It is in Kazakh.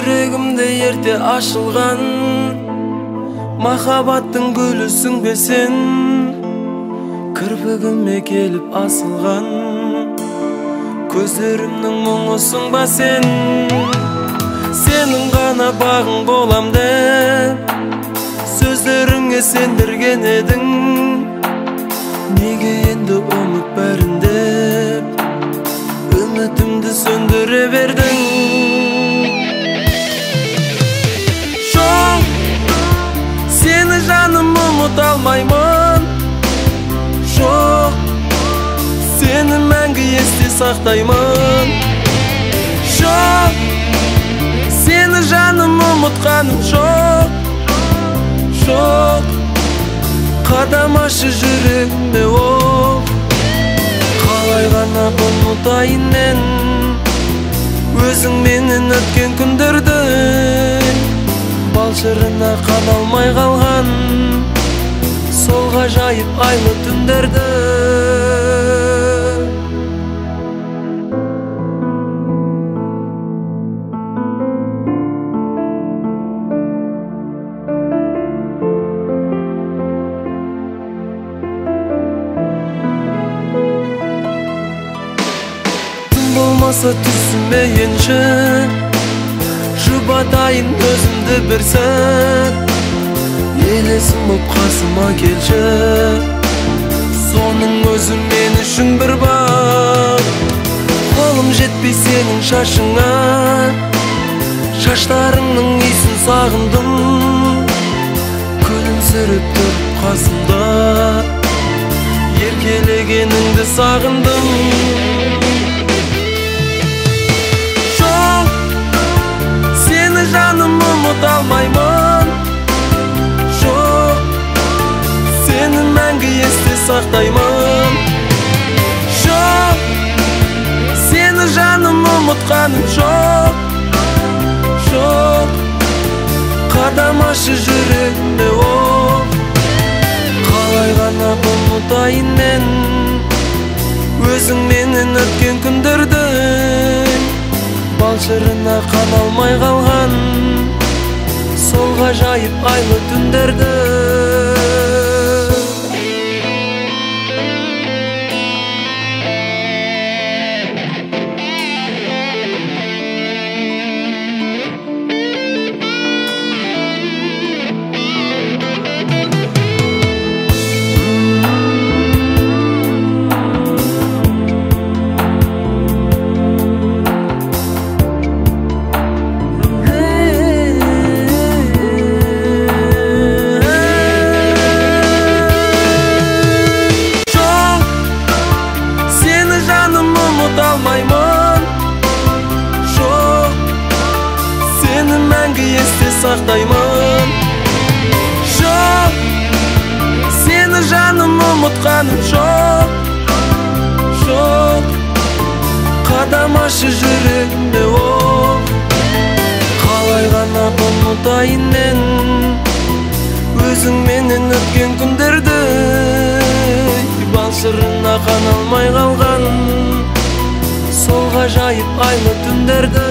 Жүрегімде ерте ашылған махаббаттың гүлісің бе сен, кірпігіме келіп асылған көздерімнің мұңысың ба сен. Сенің ғана бағың болам деп сөздеріңе сендірген едің, неге енді ұмыт бәрін деп үмітімді сөндіре бердің. Жоқ, сені жаным ұмыта алмаймын. Жоқ, сені мәңгі есте сақтаймын. Жоқ, сені жаным ұмытқаным жоқ. Жоқ, қадам ашы жүрегіме оқ. Қалай ғана ұмытайын мен өзің менен өткен күндерді, балшырына қана алмай қалған сол ғажайып айлы түндерді. Болмаса түсіме енші, жұбатайын өзімді бір сәт. Елесім боп қасыма келші, соның өзі мен үшін бір бақ. Қолым жетпей сенің шашыңа, шаштарыңның иісін сағындым. Күлімсіреп тұрып қасымда, еркелегеніңді сағындым. Жаным ұмыта алмаймын. Жоқ, сені мәңгі есте сақтаймын. Жоқ, сені жаным ұмытқаным жоқ. Жоқ, қадам ашы жүрегіме оқ. Қалай ғана ұмытайын мен өзің менен өткен күндерді, балшырына қана алмай қалған сол ғажайып айлы түндерді. Алмаймын. Жоқ, сені мәңгі есте сақтаймын. Жоқ, сені жаным ұмытқаным жоқ. Жоқ, қадам ашы жүрегіме оқ. Қалай ғана ұмытайын мен өзің менен өткен күндерді, балшырына қана алмай қалған сол ғажайып айлы түндерді.